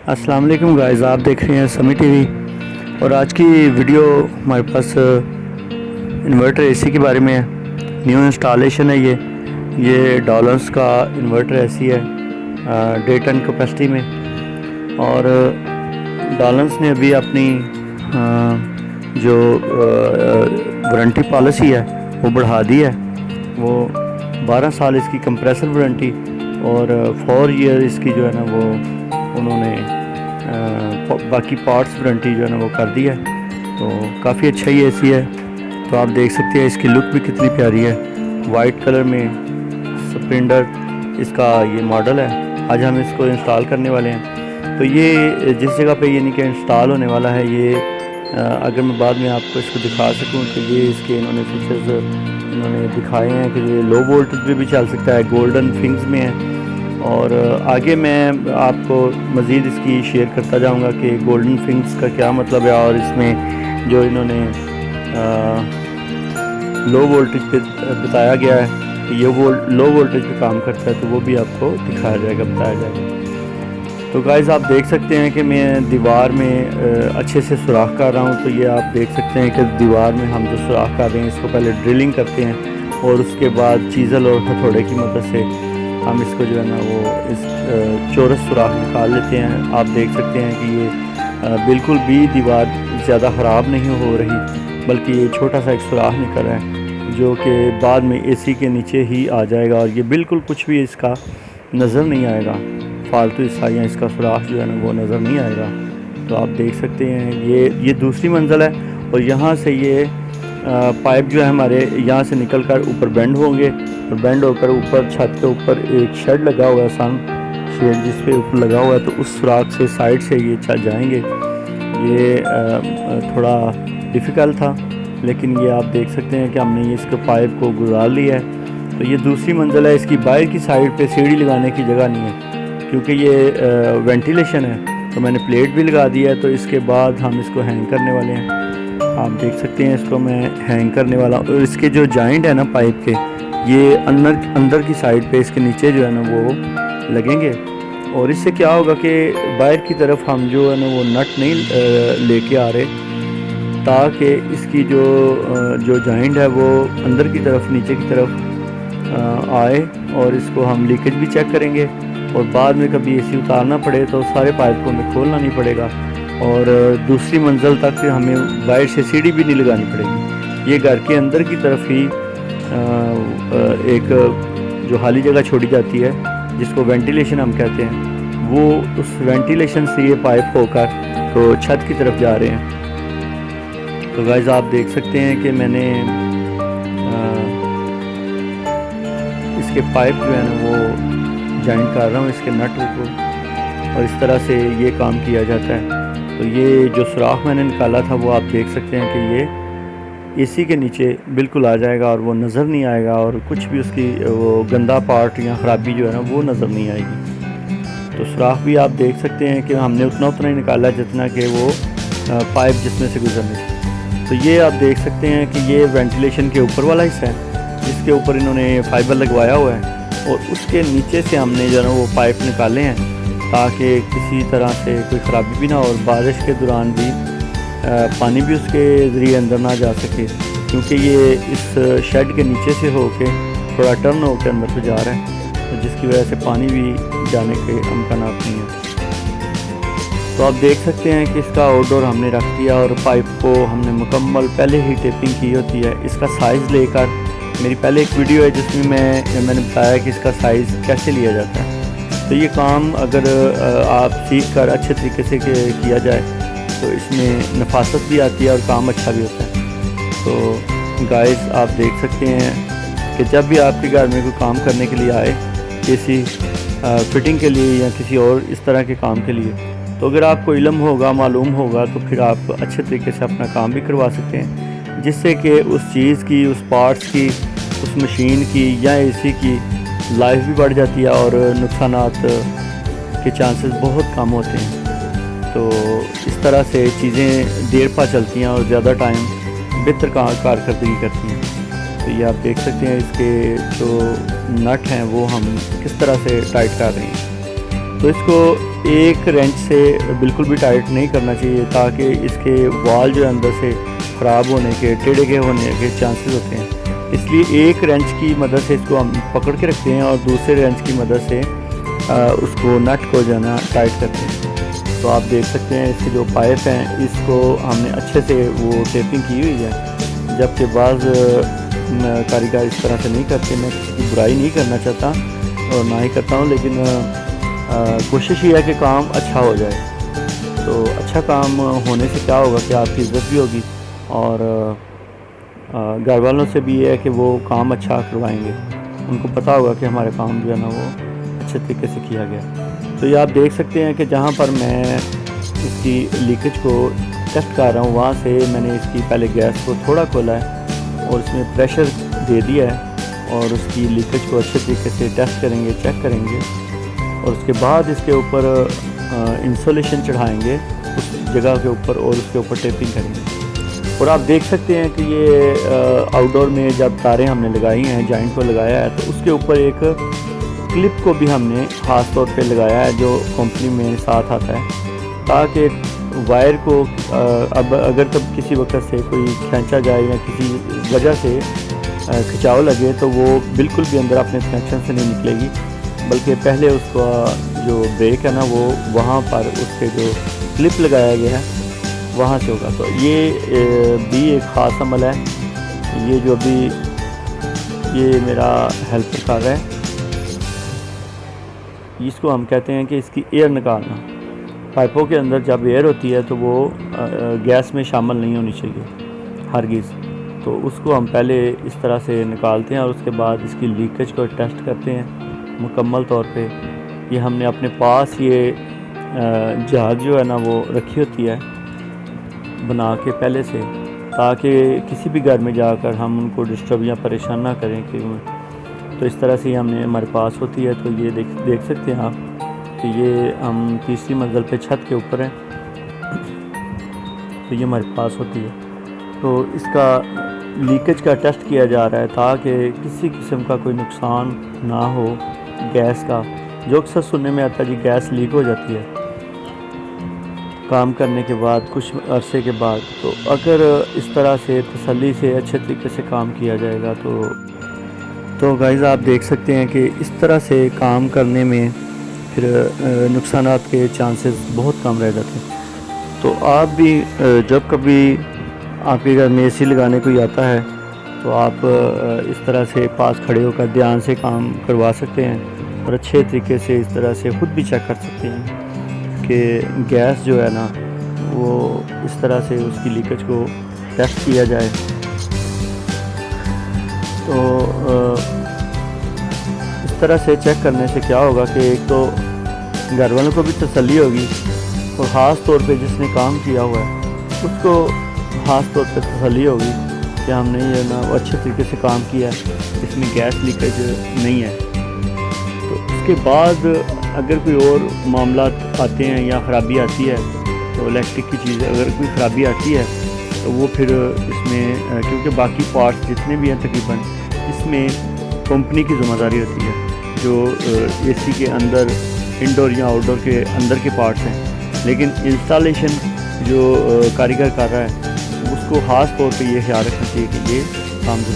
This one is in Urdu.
السلام علیکم گائز، آپ دیکھ رہے ہیں سمی ٹی وی اور آج کی ویڈیو ہمارے پاس انورٹر اے سی کے بارے میں ہے۔ نیو انسٹالیشن ہے یہ ڈالرز کا انورٹر اے سی ہے 1.5 ٹن کیپیسٹی میں، اور ڈالرز نے ابھی اپنی جو وارنٹی پالیسی ہے وہ بڑھا دی ہے۔ وہ 12 سال اس کی کمپریسر وارنٹی اور 4 ایئر اس کی جو ہے نا وہ انہوں نے باقی پارٹس وارنٹی جو ہے نا وہ کر دی ہے۔ تو کافی اچھا ہی اے سی ہے۔ تو آپ دیکھ سکتے ہیں اس کی لک بھی کتنی پیاری ہے، وائٹ کلر میں سپلنڈر اس کا یہ ماڈل ہے۔ آج ہم اس کو انسٹال کرنے والے ہیں۔ تو یہ جس جگہ پہ یعنی کہ انسٹال ہونے والا ہے، یہ اگر میں بعد میں آپ کو اس کو دکھا سکوں تو یہ اس کے انہوں نے فیچرز انہوں نے دکھائے ہیں کہ یہ لو وولٹیج پہ بھی چل سکتا ہے، گولڈن فنگز میں ہے۔ اور آگے میں آپ کو مزید اس کی شیئر کرتا جاؤں گا کہ گولڈن فنگز کا کیا مطلب ہے، اور اس میں جو انہوں نے لو وولٹیج پہ بتایا گیا ہے کہ یہ لو وولٹیج پہ کام کرتا ہے، تو وہ بھی آپ کو دکھایا جائے گا، بتایا جائے گا۔ تو گائز آپ دیکھ سکتے ہیں کہ میں دیوار میں اچھے سے سوراخ کر رہا ہوں۔ تو یہ آپ دیکھ سکتے ہیں کہ دیوار میں ہم جو سوراخ کر رہے ہیں اس کو پہلے ڈرلنگ کرتے ہیں اور اس کے بعد چیزل اور ہتھوڑے کی مدد سے ہم اس کو جو ہے نا وہ اس چورس سوراخ نکال لیتے ہیں۔ آپ دیکھ سکتے ہیں کہ یہ بالکل بھی دیوار زیادہ خراب نہیں ہو رہی، بلکہ یہ چھوٹا سا ایک سوراخ نکل رہا ہے جو کہ بعد میں اے سی کے نیچے ہی آ جائے گا، اور یہ بالکل کچھ بھی اس کا نظر نہیں آئے گا، فالتو حصہ یا اس کا سوراخ جو ہے نا وہ نظر نہیں آئے گا۔ تو آپ دیکھ سکتے ہیں یہ دوسری منزل ہے، اور یہاں سے یہ پائپ جو ہے ہمارے یہاں سے نکل کر اوپر بینڈ ہوں گے، اور بینڈ ہو کر اوپر چھت کے اوپر ایک شیڈ لگا ہوا ہے، سن شیڈ جس پہ اوپر لگا ہوا ہے، تو اس سوراخ سے سائڈ سے یہ چھت جائیں گے۔ یہ تھوڑا ڈیفیکلٹ تھا، لیکن یہ آپ دیکھ سکتے ہیں کہ ہم نے اس کے پائپ کو گزار لیا ہے۔ تو یہ دوسری منزل ہے، اس کی باہر کی سائڈ پہ سیڑھی لگانے کی جگہ نہیں ہے کیونکہ یہ وینٹیلیشن ہے، تو میں نے پلیٹ بھی لگا دی ہے۔ تو اس کے بعد ہم اس کو ہینگ کرنے والے ہیں۔ آپ دیکھ سکتے ہیں اس کو میں ہینگ کرنے والا ہوں، اور اس کے جو جوائنٹ ہے نا پائپ کے، یہ اندر کی سائڈ پہ اس کے نیچے جو ہے نا وہ لگیں گے، اور اس سے کیا ہوگا کہ باہر کی طرف ہم جو ہے نا وہ نٹ نہیں لے کے آ رہے، تاکہ اس کی جو جوائنٹ ہے وہ اندر کی طرف نیچے کی طرف آئے، اور اس کو ہم لیکیج بھی چیک کریں گے، اور بعد میں کبھی اے سی اتارنا پڑے تو سارے پائپ کو ہمیں کھولنا نہیں پڑے گا، اور دوسری منزل تک ہمیں باہر سے سیڑھی بھی نہیں لگانی پڑے گی۔ یہ گھر کے اندر کی طرف ہی ایک جو خالی جگہ چھوڑی جاتی ہے جس کو وینٹیلیشن ہم کہتے ہیں، وہ اس وینٹیلیشن سے یہ پائپ ہو کر تو چھت کی طرف جا رہے ہیں۔ تو گائز آپ دیکھ سکتے ہیں کہ میں نے اس کے پائپ جو ہے نا وہ جوائنٹ کر رہا ہوں، اس کے نٹ کو، اور اس طرح سے یہ کام کیا جاتا ہے۔ تو یہ جو سوراخ میں نے نکالا تھا وہ آپ دیکھ سکتے ہیں کہ یہ اے سی کے نیچے بالکل آ جائے گا، اور وہ نظر نہیں آئے گا، اور کچھ بھی اس کی وہ گندا پارٹ یا خرابی جو ہے نا وہ نظر نہیں آئے گی۔ تو سوراخ بھی آپ دیکھ سکتے ہیں کہ ہم نے اتنا ہی نکالا جتنا کہ وہ پائپ جس میں سے گزرنے تھے۔ تو یہ آپ دیکھ سکتے ہیں کہ یہ وینٹیلیشن کے اوپر والا حصہ ہے جس کے اوپر انہوں نے فائبر لگوایا ہوا ہے، اور اس کے نیچے سے ہم نے جو ہے نا وہ پائپ نکالے ہیں تاکہ کسی طرح سے کوئی خرابی بھی نہ ہو، اور بارش کے دوران بھی پانی بھی اس کے ذریعے اندر نہ جا سکے، کیونکہ یہ اس شیڈ کے نیچے سے ہو کے تھوڑا ٹرن ہو کے اندر پہ جا رہا ہے، جس کی وجہ سے پانی بھی جانے کے امکانات نہیں ہیں۔ تو آپ دیکھ سکتے ہیں کہ اس کا آؤٹ ڈور ہم نے رکھ دیا، اور پائپ کو ہم نے مکمل پہلے ہی ٹیپنگ کی ہوتی ہے۔ اس کا سائز لے کر میری پہلے ایک ویڈیو ہے جس میں میں نے بتایا کہ اس کا سائز کیسے لیا جاتا ہے۔ تو یہ کام اگر آپ سیکھ کر اچھے طریقے سے کیا جائے تو اس میں نفاست بھی آتی ہے اور کام اچھا بھی ہوتا ہے۔ تو گائز آپ دیکھ سکتے ہیں کہ جب بھی آپ کے گھر میں کوئی کام کرنے کے لیے آئے، کسی فٹنگ کے لیے یا کسی اور اس طرح کے کام کے لیے، تو اگر آپ کو علم ہوگا، معلوم ہوگا، تو پھر آپ اچھے طریقے سے اپنا کام بھی کروا سکتے ہیں، جس سے کہ اس چیز کی، اس پارٹس کی، اس مشین کی یا اے سی کی لائف بھی بڑھ جاتی ہے، اور نقصانات کے چانسز بہت کم ہوتے ہیں۔ تو اس طرح سے چیزیں دیر پا چلتی ہیں اور زیادہ ٹائم بہتر کارکردگی کرتی ہیں۔ تو یہ آپ دیکھ سکتے ہیں اس کے جو نٹ ہیں وہ ہم کس طرح سے ٹائٹ کر رہے ہیں۔ تو اس کو ایک رینچ سے بالکل بھی ٹائٹ نہیں کرنا چاہیے، تاکہ اس کے وال جو اندر سے خراب ہونے کے، ٹیڑھے کے ہونے کے چانسز ہوتے ہیں۔ اس لیے ایک رینچ کی مدد سے اس کو ہم پکڑ کے رکھتے ہیں اور دوسرے رینچ کی مدد سے اس کو نٹ کو جو ہے نا ٹائٹ کرتے ہیں۔ تو آپ دیکھ سکتے ہیں اس کے جو پائپ ہیں اس کو ہم نے اچھے سے وہ ٹیپنگ کی ہوئی ہے، جبکہ بعض کاریگر اس طرح سے نہیں کرتے۔ میں کسی کی برائی نہیں کرنا چاہتا اور نہ ہی کرتا ہوں، لیکن کوشش یہ ہے کہ کام اچھا ہو جائے۔ تو اچھا کام ہونے سے کیا ہوگا کہ آپ کی عزت بھی ہوگی، اور گھر والوں سے بھی یہ ہے کہ وہ کام اچھا کروائیں گے، ان کو پتہ ہوگا کہ ہمارا کام جو ہے نا وہ اچھے طریقے سے کیا گیا۔ تو یہ آپ دیکھ سکتے ہیں کہ جہاں پر میں اس کی لیکیج کو ٹیسٹ کر رہا ہوں، وہاں سے میں نے اس کی پہلے گیس کو تھوڑا کھولا ہے اور اس میں پریشر دے دیا ہے، اور اس کی لیکیج کو اچھے طریقے سے ٹیسٹ کریں گے، چیک کریں گے، اور اس کے بعد اس کے اوپر انسولیشن چڑھائیں گے اس جگہ کے اوپر، اور اس کے اوپر ٹیپنگ کریں گے۔ اور آپ دیکھ سکتے ہیں کہ یہ آؤٹ ڈور میں جب تاریں ہم نے لگائی ہیں، جوائنٹ کو لگایا ہے، تو اس کے اوپر ایک کلپ کو بھی ہم نے خاص طور پہ لگایا ہے جو کمپنی میں ساتھ آتا ہے، تاکہ وائر کو اب اگر کب کسی وقت سے کوئی کھینچا جائے یا کسی وجہ سے کھچاؤ لگے تو وہ بالکل بھی اندر اپنے کنیکشن سے نہیں نکلے گی، بلکہ پہلے اس کا جو بریک ہے نا وہ وہاں پر اس کے جو کلپ لگایا گیا ہے وہاں سے ہوگا۔ تو یہ بھی ایک خاص عمل ہے، یہ جو بھی یہ میرا ہیلپر کر رہا ہے، اس کو ہم کہتے ہیں کہ اس کی ایئر نکالنا۔ پائپوں کے اندر جب ایئر ہوتی ہے تو وہ گیس میں شامل نہیں ہونی چاہیے ہرگز، تو اس کو ہم پہلے اس طرح سے نکالتے ہیں اور اس کے بعد اس کی لیکیج کو ٹیسٹ کرتے ہیں مکمل طور پہ۔ یہ ہم نے اپنے پاس یہ جھاگ جو ہے نا وہ رکھی ہوتی ہے بنا کے پہلے سے، تاکہ کسی بھی گھر میں جا کر ہم ان کو ڈسٹرب یا پریشان نہ کریں کہ تو اس طرح سے ہی ہم نے ہمارے پاس ہوتی ہے۔ تو یہ دیکھ سکتے ہیں آپ کہ یہ ہم تیسری منزل پہ چھت کے اوپر ہیں، تو یہ ہمارے پاس ہوتی ہے۔ تو اس کا لیکیج کا ٹیسٹ کیا جا رہا ہے تاکہ کسی قسم کا کوئی نقصان نہ ہو گیس کا، جو اکثر سننے میں آتا ہے جی گیس لیک ہو جاتی ہے کام کرنے کے بعد کچھ عرصے کے بعد۔ تو اگر اس طرح سے تسلی سے اچھے طریقے سے کام کیا جائے گا تو گائز آپ دیکھ سکتے ہیں کہ اس طرح سے کام کرنے میں پھر نقصانات کے چانسز بہت کم رہ جاتے ہیں۔ تو آپ بھی جب کبھی آپ کے گھر میں اے سی لگانے کوئی آتا ہے تو آپ اس طرح سے پاس کھڑے ہو کر دھیان سے کام کروا سکتے ہیں، اور اچھے طریقے سے اس طرح سے خود بھی چیک کر سکتے ہیں کہ گیس جو ہے نا وہ اس طرح سے اس کی لیکیج کو ٹیسٹ کیا جائے۔ تو اس طرح سے چیک کرنے سے کیا ہوگا کہ ایک تو گھر والوں کو بھی تسلی ہوگی، اور خاص طور پہ جس نے کام کیا ہوا ہے اس کو خاص طور پہ تسلی ہوگی کہ ہم نے یہ نا وہ اچھے طریقے سے کام کیا ہے، اس میں گیس لیکیج نہیں ہے۔ تو اس کے بعد اگر کوئی اور معاملات آتے ہیں یا خرابی آتی ہے تو الیکٹرک کی چیز اگر کوئی خرابی آتی ہے تو وہ پھر اس میں کیونکہ باقی پارٹس جتنے بھی ہیں تقریباً اس میں کمپنی کی ذمہ داری ہوتی ہے، جو اے سی کے اندر انڈور یا آؤٹ ڈور کے اندر کے پارٹس ہیں، لیکن انسٹالیشن جو کاریگر کر رہا ہے اس کو خاص طور پہ یہ خیال رکھنا چاہیے کہ یہ کام